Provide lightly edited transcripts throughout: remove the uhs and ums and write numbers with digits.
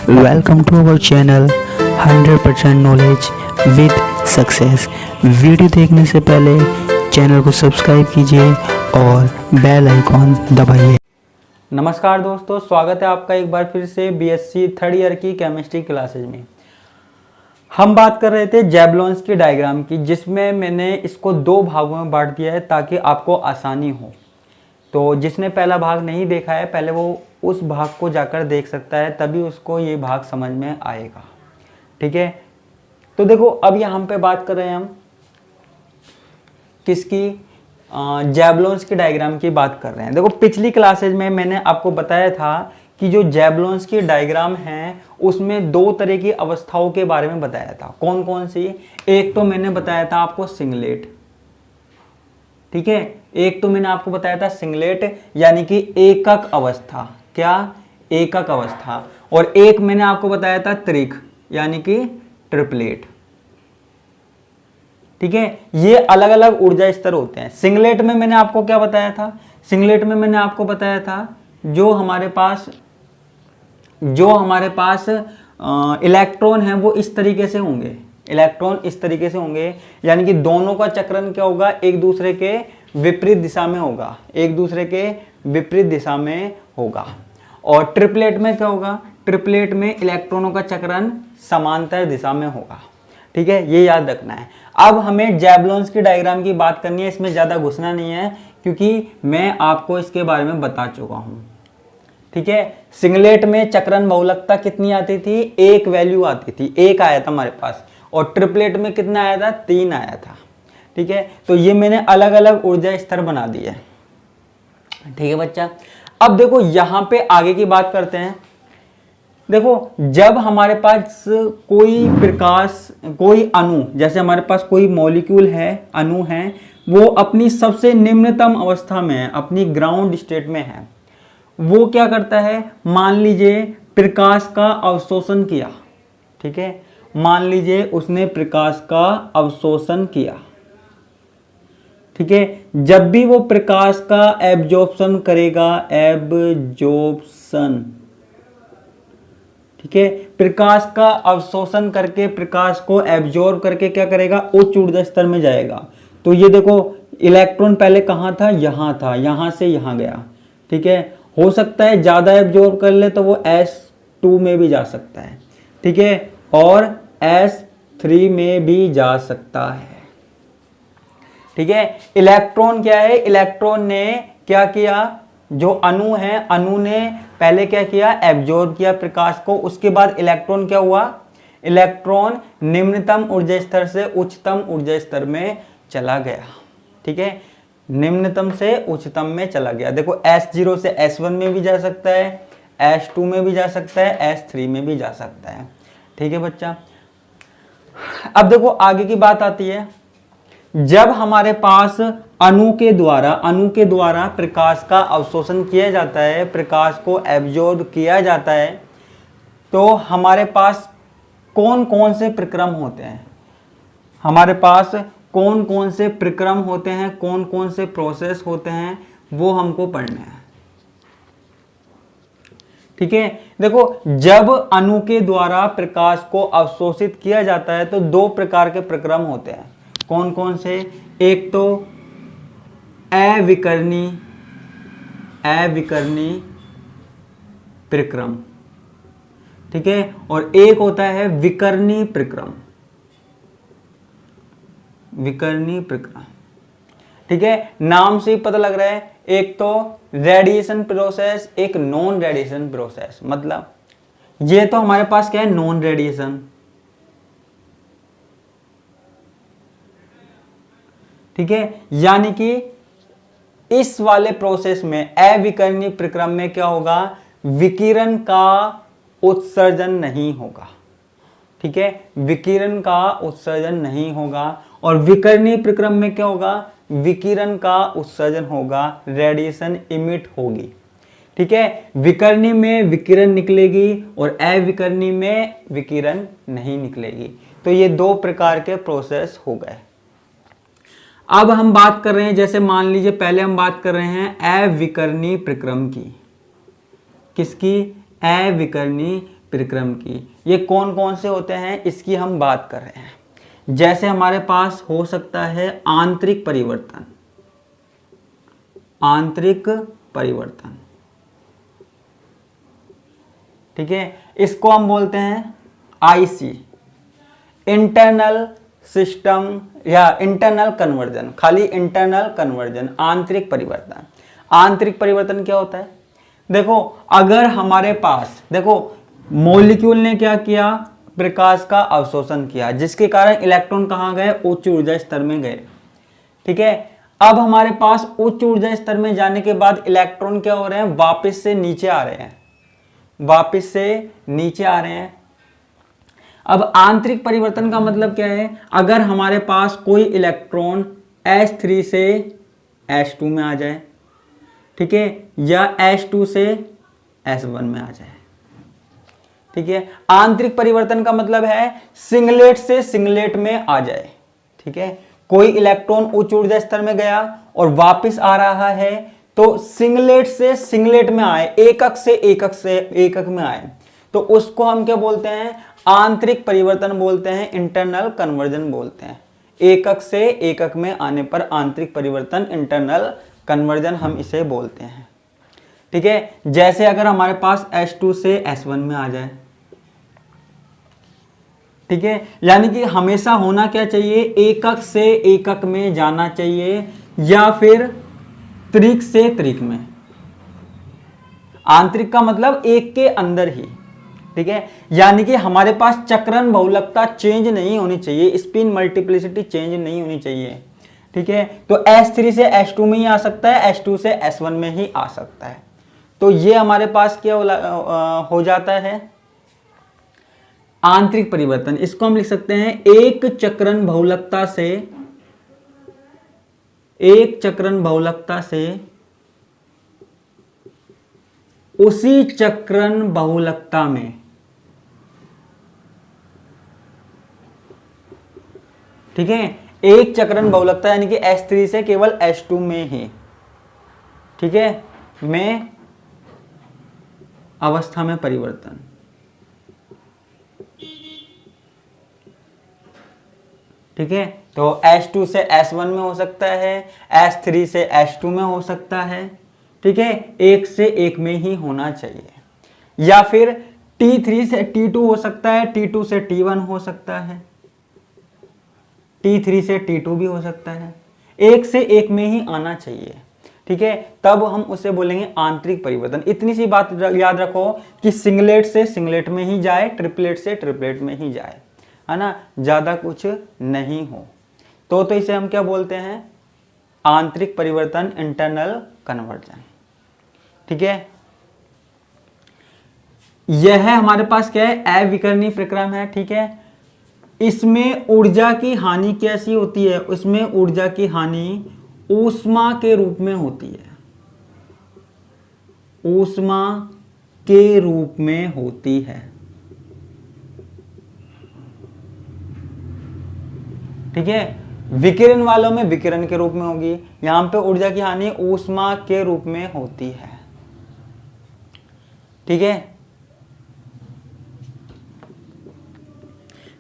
Welcome to our channel 100% knowledge with success. Video देखने से पहले चैनल को सब्सक्राइब कीजिए और बेल आइकॉन दबाइए। नमस्कार दोस्तों, स्वागत है आपका एक बार फिर से बीएससी थर्ड ईयर की केमिस्ट्री क्लासेज में। हम बात कर रहे थे जैवलॉन्स की डायग्राम की, जिसमें मैंने इसको दो भागों में बांट दिया है ताकि आपको आसानी हो। तो जिसने पहला भाग नहीं देखा है पहले वो उस भाग को जाकर देख सकता है, तभी उसको ये भाग समझ में आएगा। ठीक है, तो देखो अब यहाँ पे बात कर रहे हैं हम किसकी, जैवलॉन्स की डायग्राम की बात कर रहे हैं। देखो पिछली क्लासेज में मैंने आपको बताया था कि जो जैवलॉन्स की डायग्राम है उसमें दो तरह की अवस्थाओं के बारे में बताया था। कौन कौन सी? एक तो मैंने बताया था आपको सिंगलेट, ठीक है, एक तो मैंने आपको बताया था सिंगलेट यानी कि एकक अवस्था। क्या? एकक अवस्था। और एक मैंने आपको बताया था त्रिक यानी कि ट्रिपलेट। ठीक है, ये अलग अलग ऊर्जा स्तर होते हैं। सिंगलेट में मैंने आपको क्या बताया था? सिंगलेट में मैंने आपको बताया था जो हमारे पास इलेक्ट्रॉन है वो इस तरीके से होंगे, इलेक्ट्रॉन इस तरीके से होंगे, यानी कि दोनों का चक्रण क्या होगा, एक दूसरे के विपरीत दिशा में होगा, एक दूसरे के विपरीत दिशा में होगा। और ट्रिपलेट में क्या होगा? ट्रिपलेट में इलेक्ट्रॉनों का चक्रण समांतर दिशा में होगा। ठीक है, ये याद रखना है। अब हमें जैवलॉन्स की डायग्राम की बात करनी है, इसमें ज्यादा घुसना नहीं है क्योंकि मैं आपको इसके बारे में बता चुका हूं। ठीक है, सिंगलेट में चक्रण बहुलकता कितनी आती थी? एक वैल्यू आती थी, एक आया था हमारे पास। और ट्रिपलेट में कितना आया था? 3 आया था। ठीक है, तो ये मैंने अलग अलग ऊर्जा स्तर बना दिए। ठीक है बच्चा, अब देखो यहां पे आगे की बात करते हैं। देखो जब हमारे पास कोई अणु, जैसे हमारे पास कोई मॉलिक्यूल है, अणु है, वो अपनी सबसे निम्नतम अवस्था में है, अपनी ग्राउंड स्टेट में है, वो क्या करता है? मान लीजिए प्रकाश का अवशोषण किया। ठीक है, मान लीजिए उसने प्रकाश का अवशोषण किया। ठीक है, जब भी वो प्रकाश का एब्जॉर्प्शन करेगा, एब्जॉर्प्शन, ठीक है, प्रकाश का अवशोषण करके प्रकाश को एब्जॉर्ब करके क्या करेगा? उच्च ऊर्जा स्तर में जाएगा। तो ये देखो इलेक्ट्रॉन पहले कहाँ था? यहाँ था, यहाँ से यहाँ गया। ठीक है, हो सकता है ज्यादा एब्जॉर्ब कर ले तो वो S2 में भी जा सकता है। ठीक है, और S3 में भी जा सकता है। ठीक है, इलेक्ट्रॉन क्या है? इलेक्ट्रॉन ने क्या किया? जो अणु है, अणु ने पहले क्या किया? एब्जॉर्ब किया प्रकाश को। उसके बाद इलेक्ट्रॉन क्या हुआ? इलेक्ट्रॉन निम्नतम ऊर्जा स्तर से उच्चतम ऊर्जा स्तर में चला गया। ठीक है, निम्नतम से उच्चतम में चला गया। देखो S0 से S1 में भी जा सकता है, S2 में भी जा सकता है, S3 में भी जा सकता है। ठीक है बच्चा, अब देखो आगे की बात आती है। जब हमारे पास अणु के द्वारा प्रकाश का अवशोषण किया जाता है, प्रकाश को एब्जॉर्ब किया जाता है, तो हमारे पास कौन कौन से प्रक्रम होते हैं? हमारे पास कौन कौन से प्रक्रम होते हैं, कौन कौन से प्रोसेस होते हैं, वो हमको पढ़ना है। ठीक है, देखो जब अणु के द्वारा प्रकाश को अवशोषित किया जाता है तो दो प्रकार के प्रक्रम होते हैं। कौन कौन से? एक तो अविकर्णी प्रक्रम, ठीक है, और एक होता है विकर्णी प्रक्रम। ठीक है, नाम से ही पता लग रहा है, एक तो रेडिएशन प्रोसेस, एक नॉन रेडिएशन प्रोसेस। मतलब ये तो हमारे पास क्या है? Non radiation. ठीक है, यानी कि इस वाले प्रोसेस में, अविकर्णी प्रक्रम में क्या होगा? विकिरण का उत्सर्जन नहीं होगा। ठीक है, विकिरण का उत्सर्जन नहीं होगा। और विकर्णी प्रक्रम में क्या होगा? विकिरण का उत्सर्जन होगा, रेडिएशन इमिट होगी। ठीक है, विकर्णी में विकिरण निकलेगी और अविकर्णी में विकिरण नहीं निकलेगी। तो ये दो प्रकार के प्रोसेस हो गए। अब हम बात कर रहे हैं, जैसे मान लीजिए पहले हम बात कर रहे हैं अविकर्णी प्रक्रम की। किसकी? अविकर्णी प्रक्रम की। ये कौन कौन से होते हैं इसकी हम बात कर रहे हैं। जैसे हमारे पास हो सकता है आंतरिक परिवर्तन, आंतरिक परिवर्तन, ठीक है, इसको हम बोलते हैं आईसी, इंटरनल सिस्टम या इंटरनल कन्वर्जन, खाली इंटरनल कन्वर्जन, आंतरिक परिवर्तन। आंतरिक परिवर्तन क्या होता है? देखो अगर हमारे पास, देखो मॉलिक्यूल ने क्या किया, प्रकाश का अवशोषण किया, जिसके कारण इलेक्ट्रॉन कहाँ गए, उच्च ऊर्जा स्तर में गए, ठीक है। अब हमारे पास उच्च ऊर्जा स्तर में जाने के बाद इलेक्ट्रॉन क्या हो रहे हैं, वापस से नीचे आ रहे हैं, वापस से नीचे आ रहे हैं। अब आंतरिक परिवर्तन का मतलब क्या है? अगर हमारे पास कोई इलेक्ट्रॉन S3 से S2 में आ जाए, ठीक है, या S2 से S1 में आ जाए, ठीक है। आंतरिक परिवर्तन का मतलब है सिंगलेट से सिंगलेट में आ जाए, ठीक है। कोई इलेक्ट्रॉन उच्च ऊर्जा स्तर में गया और वापस आ रहा है तो सिंगलेट से सिंगलेट में आए, एकक से एकक से एकक में आए, तो उसको हम क्या बोलते हैं? आंतरिक परिवर्तन बोलते हैं, इंटरनल कन्वर्जन बोलते हैं। एकक से एकक में आने पर आंतरिक परिवर्तन, इंटरनल कन्वर्जन हम इसे बोलते हैं, ठीक है। जैसे अगर हमारे पास S2 से S1 में आ जाए, ठीक है, यानी कि हमेशा होना क्या चाहिए, एकक से एकक में जाना चाहिए या फिर त्रिक से त्रिक में। आंतरिक का मतलब एक के अंदर ही, ठीक है, यानी कि हमारे पास चक्रण बहुलकता चेंज नहीं होनी चाहिए, स्पिन मल्टीप्लिसिटी चेंज नहीं होनी चाहिए, ठीक है। तो S3 से S2 में ही आ सकता है, S2 से S1 में ही आ सकता है। तो ये हमारे पास क्या हो जाता है, आंतरिक परिवर्तन। इसको हम लिख सकते हैं एक चक्रण बहुलकता से, एक चक्रण बहुलकता से उसी चक्रण बहुलकता में, ठीक है, एक चक्रण बहुलकता यानी कि S3 से केवल S2 में ही, ठीक है, में अवस्था में परिवर्तन, ठीक है। तो S2 से S1 में हो सकता है, S3 से S2 में हो सकता है, ठीक है, एक से एक में ही होना चाहिए। या फिर T3 से T2 हो सकता है, T2 से T1 हो सकता है, T3 से T2 भी हो सकता है, एक से एक में ही आना चाहिए, ठीक है, तब हम उसे बोलेंगे आंतरिक परिवर्तन। इतनी सी बात याद रखो कि सिंगलेट से सिंगलेट में ही जाए, ट्रिपलेट से ट्रिपलेट में ही जाए, है ना, ज्यादा कुछ नहीं हो। तो इसे हम क्या बोलते हैं, आंतरिक परिवर्तन, इंटरनल कन्वर्जन, ठीक है। यह हमारे पास क्या है, अविकर्णीय प्रक्रम है, ठीक है। इसमें ऊर्जा की हानि कैसी होती है, उसमें ऊर्जा की हानि ऊष्मा के रूप में होती है, ऊष्मा के रूप में होती है, ठीक है। विकिरण वालों में विकिरण के रूप में होगी, यहां पे ऊर्जा की हानि ऊष्मा के रूप में होती है, ठीक है।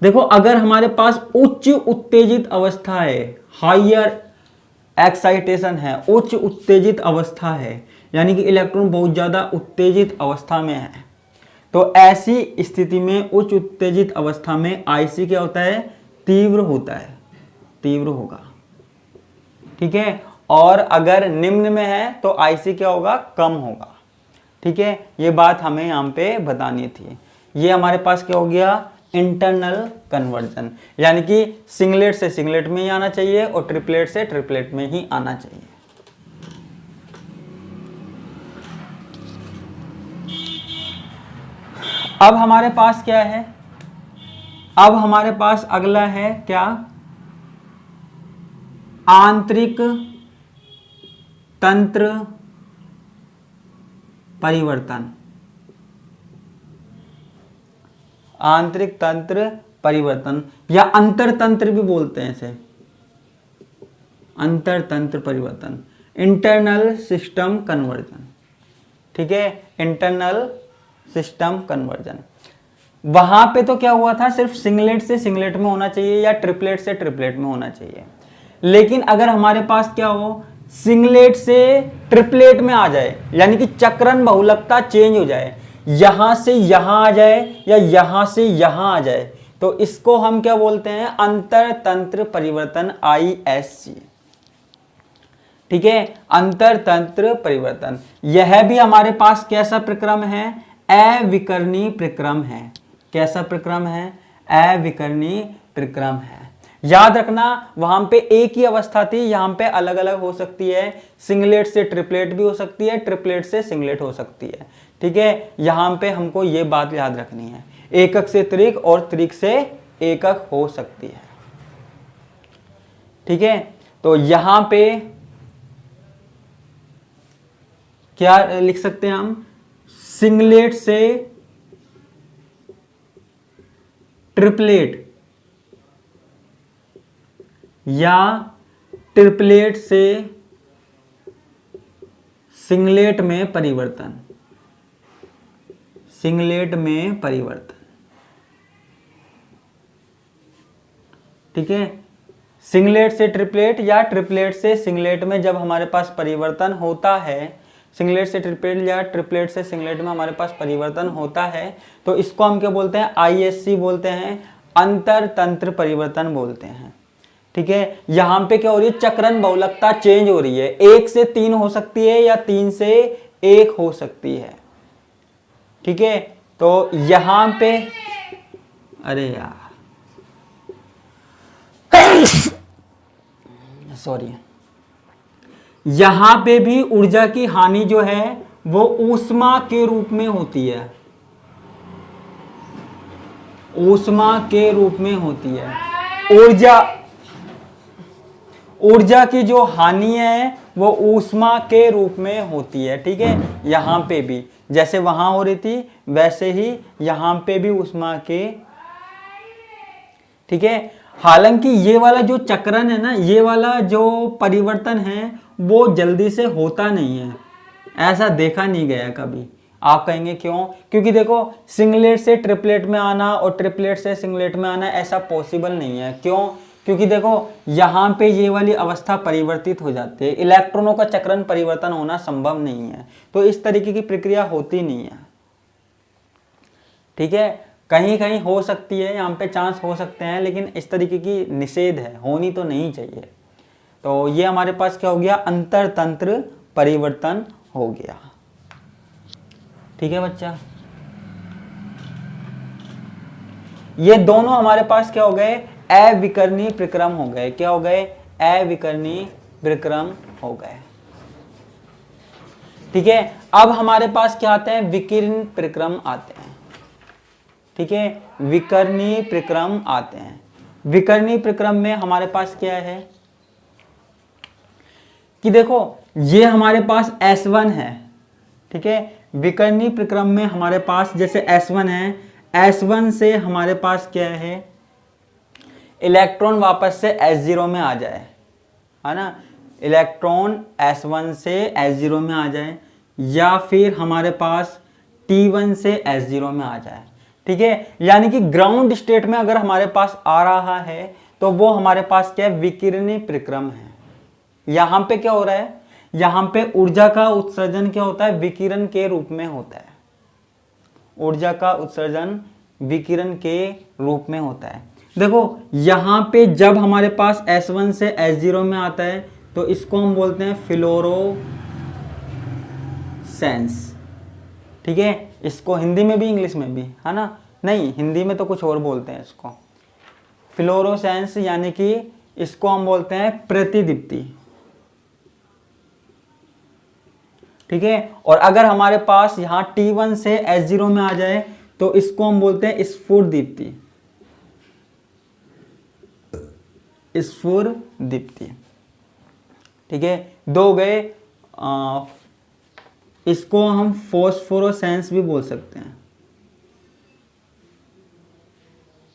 देखो अगर हमारे पास उच्च उत्तेजित अवस्था है, हायर एक्साइटेशन है, उच्च उत्तेजित अवस्था है, यानी कि इलेक्ट्रॉन बहुत ज्यादा उत्तेजित अवस्था में है, तो ऐसी स्थिति में उच्च उत्तेजित अवस्था में आईसी क्या होता है, तीव्र होता है, तीव्र होगा, ठीक है। और अगर निम्न में है तो आईसी क्या होगा, कम होगा, ठीक है। ये बात हमें यहाँ पे बतानी थी। ये हमारे पास क्या हो गया, इंटरनल कन्वर्जन, यानी कि सिंगलेट से सिंगलेट में ही आना चाहिए और ट्रिपलेट से ट्रिपलेट में ही आना चाहिए। अब हमारे पास क्या है, अब हमारे पास अगला है क्या, आंतरिक तंत्र परिवर्तन, आंतरिक तंत्र परिवर्तन या अंतरतंत्र भी बोलते हैं इसे, अंतरतंत्र परिवर्तन, इंटरनल सिस्टम कन्वर्जन, ठीक है, इंटरनल सिस्टम कन्वर्जन। वहां पे तो क्या हुआ था, सिर्फ सिंगलेट से सिंगलेट में होना चाहिए या ट्रिपलेट से ट्रिपलेट में होना चाहिए। लेकिन अगर हमारे पास क्या हो, सिंगलेट से ट्रिपलेट में आ जाए, यानी कि चक्रण बहुलकता चेंज हो जाए, यहां से यहां आ जाए या यहां से यहां आ जाए, तो इसको हम क्या बोलते हैं, अंतर तंत्र परिवर्तन, ISC। ठीक है, अंतर तंत्र परिवर्तन। यह भी हमारे पास कैसा प्रक्रम है, अविकर्णी प्रक्रम है। कैसा प्रक्रम है, अविकर्णी प्रक्रम है। याद रखना, वहां पे एक ही अवस्था थी, यहां पे अलग अलग हो सकती है, सिंगलेट से ट्रिपलेट भी हो सकती है, ट्रिपलेट से सिंगलेट हो सकती है। ठीक है, यहां पे हमको ये बात याद रखनी है, एकक से त्रिक और त्रिक से एकक हो सकती है। ठीक है, तो यहां पे क्या लिख सकते हैं हम, सिंगलेट से ट्रिपलेट या ट्रिपलेट से सिंगलेट में परिवर्तन, सिंगलेट में परिवर्तन। ठीक है, सिंगलेट से ट्रिपलेट या ट्रिपलेट से सिंगलेट में जब हमारे पास परिवर्तन होता है, सिंगलेट से ट्रिपलेट या ट्रिपलेट से सिंगलेट में हमारे पास परिवर्तन होता है, तो इसको हम क्या बोलते हैं, ISC बोलते हैं, अंतर तंत्र परिवर्तन बोलते हैं। ठीक है, यहां पे क्या हो रही है, चक्रण बहुलकता चेंज हो रही है, 1 से 3 हो सकती है या 3 से 1 हो सकती है। ठीक है, तो यहां पे, अरे यार सॉरी, यहां पे भी ऊर्जा की हानि जो है वो ऊष्मा के रूप में होती है, ऊष्मा के रूप में होती है। ऊर्जा की जो हानि है वो ऊष्मा के रूप में होती है। ठीक है, यहां पे भी जैसे वहां हो रही थी वैसे ही यहां पे भी ऊष्मा के। ठीक है, हालांकि ये वाला जो चक्रण है ना, ये वाला जो परिवर्तन है वो जल्दी से होता नहीं है, ऐसा देखा नहीं गया कभी। आप कहेंगे क्यों, क्योंकि देखो सिंगलेट से ट्रिपलेट में आना और ट्रिपलेट से सिंगलेट में आना ऐसा पॉसिबल नहीं है। क्यों, क्योंकि देखो यहाँ पे ये वाली अवस्था परिवर्तित हो जाती है, इलेक्ट्रॉनों का चक्रण परिवर्तन होना संभव नहीं है, तो इस तरीके की प्रक्रिया होती नहीं है। ठीक है, कहीं कहीं हो सकती है, यहाँ पे चांस हो सकते हैं, लेकिन इस तरीके की निषेध है, होनी तो नहीं चाहिए। तो ये हमारे पास क्या हो गया, अंतर तंत्र परिवर्तन हो गया। ठीक है बच्चा, ये दोनों हमारे पास क्या हो गए, अविकर्णी प्रक्रम हो गए। क्या हो गए, अविकर्णी प्रक्रम हो गए। ठीक है, अब हमारे पास क्या आते हैं, विकर्ण प्रक्रम आते हैं। ठीक है, विकर्णी प्रक्रम आते हैं। विकर्णी प्रक्रम में हमारे पास क्या है कि देखो ये हमारे पास S1 है। ठीक है, विकर्णी प्रक्रम में हमारे पास जैसे S1 है, S1 से हमारे पास क्या है, इलेक्ट्रॉन वापस से S0 में आ जाए, है ना, इलेक्ट्रॉन S1 से S0 में आ जाए, या फिर हमारे पास T1 से S0 में आ जाए। ठीक है, यानी कि ग्राउंड स्टेट में अगर हमारे पास आ रहा है तो वो हमारे पास क्या है, विकिरणी प्रक्रम है। यहां पे क्या हो रहा है, यहां पे ऊर्जा का उत्सर्जन क्या होता है, विकिरण के रूप में होता है। ऊर्जा का उत्सर्जन विकिरण के रूप में होता है। देखो यहां पे जब हमारे पास S1 से S0 में आता है तो इसको हम बोलते हैं फ्लोरोसेंस। ठीक है, इसको हिंदी में भी इंग्लिश में भी, है ना, नहीं हिंदी में तो कुछ और बोलते हैं इसको, फ्लोरोसेंस, यानी कि इसको हम बोलते हैं प्रतिदीप्ति। ठीक है, और अगर हमारे पास यहां T1 से S0 में आ जाए तो इसको हम बोलते हैं स्फुरदीप्ति। स्फुरदीप्ति। ठीक है, दो गए, इसको हम फोस्फोरोसेंस भी बोल सकते हैं।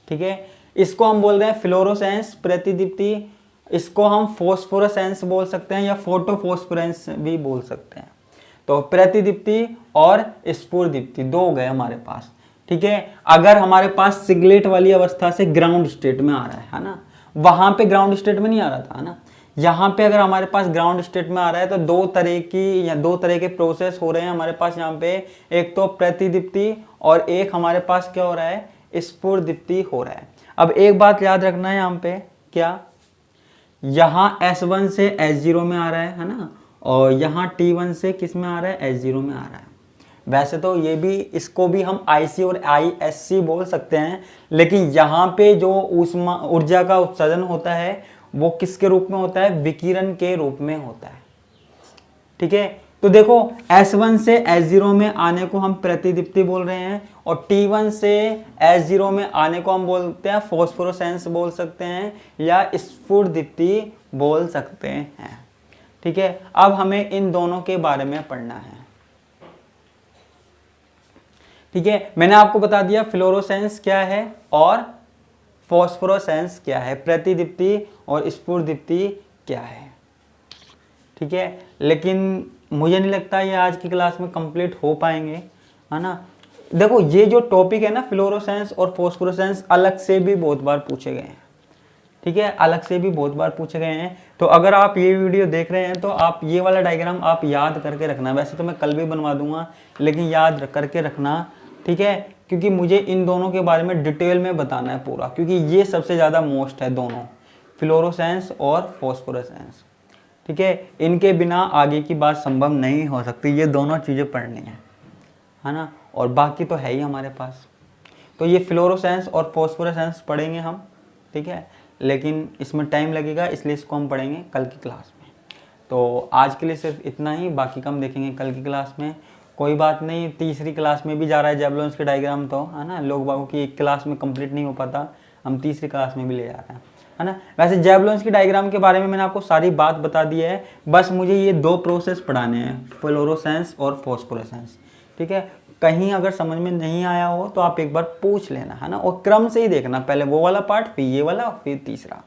ठीक है, इसको हम बोल रहे हैं फ्लोरोसेंस प्रतिदीप्ति, इसको हम फोस्फोरोसेंस बोल सकते हैं या फोटोफोस्फोरेंस भी बोल सकते हैं। तो प्रतिदीप्ति और स्फुरदीप्ति दो गए हमारे पास। ठीक है। अगर हमारे पास सिगलेट वाली अवस्था से ग्राउंड स्टेट में आ रहा है ना, वहां पे ग्राउंड स्टेट में नहीं आ रहा था, है ना। यहाँ पे अगर हमारे पास ग्राउंड स्टेट में आ रहा है तो दो तरह के प्रोसेस हो रहे हैं हमारे पास यहाँ पे। एक तो प्रतिदीप्ति और एक हमारे पास क्या हो रहा है, स्फुरदीप्ति हो रहा है। अब एक बात याद रखना है यहाँ पे, क्या यहाँ S1 से S0 में आ रहा है ना, और यहाँ T1 से किस में आ रहा है, S0 में आ रहा है। वैसे तो ये भी, इसको भी हम IC और ISC बोल सकते हैं, लेकिन यहाँ पे जो ऊर्जा का उत्सर्जन होता है वो किसके रूप में होता है, विकिरण के रूप में होता है। ठीक है, तो देखो S1 से S0 में आने को हम प्रतिदीप्ति बोल रहे हैं, और T1 से S0 में आने को हम बोलते हैं फॉस्फोरेसेंस बोल सकते हैं, या स्फुरदीप्ति बोल सकते हैं। ठीक है, अब हमें इन दोनों के बारे में पढ़ना है। ठीक है, मैंने आपको बता दिया फ्लोरोसेंस क्या है और फॉस्फोरेसेंस क्या है, प्रतिदीप्ति और स्फुरदीप्ति क्या है। ठीक है, लेकिन मुझे नहीं लगता ये आज की क्लास में कंप्लीट हो पाएंगे, है ना। देखो ये जो टॉपिक है ना, फ्लोरोसेंस और फॉस्फोरेसेंस, अलग से भी बहुत बार पूछे गए हैं। ठीक है, अलग से भी बहुत बार पूछे गए हैं। तो अगर आप ये वीडियो देख रहे हैं तो आप ये वाला डायग्राम आप याद करके रखना। वैसे तो मैं कल भी बनवा दूंगा, लेकिन याद करके रखना। ठीक है, क्योंकि मुझे इन दोनों के बारे में डिटेल में बताना है पूरा, क्योंकि ये सबसे ज़्यादा मोस्ट है दोनों, फ्लोरोसेंस और फॉस्फोरेसेंस। ठीक है, इनके बिना आगे की बात संभव नहीं हो सकती। ये दोनों चीज़ें पढ़नी है ना, और बाकी तो है ही हमारे पास। तो ये फ्लोरोसेंस और फॉस्फोरेसेंस पढ़ेंगे हम। ठीक है, लेकिन इसमें टाइम लगेगा, इसलिए इसको हम पढ़ेंगे कल की क्लास में। तो आज के लिए सिर्फ इतना ही, बाकी का हम देखेंगे कल की क्लास में। कोई बात नहीं, तीसरी क्लास में भी जा रहा है जेवलॉन्स के डायग्राम, तो है ना, लोग बागों की एक क्लास में कंप्लीट नहीं हो पाता, हम तीसरी क्लास में भी ले जा रहे हैं, है ना। वैसे जेवलॉन्स की डायग्राम के बारे में मैंने आपको सारी बात बता दी है, बस मुझे ये दो प्रोसेस पढ़ाने हैं, फ्लोरोसेंस और फॉस्फोरेसेंस। ठीक है, कहीं अगर समझ में नहीं आया हो तो आप एक बार पूछ लेना, है ना, और क्रम से ही देखना, पहले वो वाला पार्ट, फिर ये वाला, फिर तीसरा।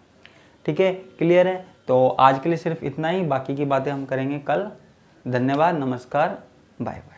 ठीक है, क्लियर है। तो आज के लिए सिर्फ इतना ही, बाकी की बातें हम करेंगे कल। धन्यवाद, नमस्कार, बाय बाय।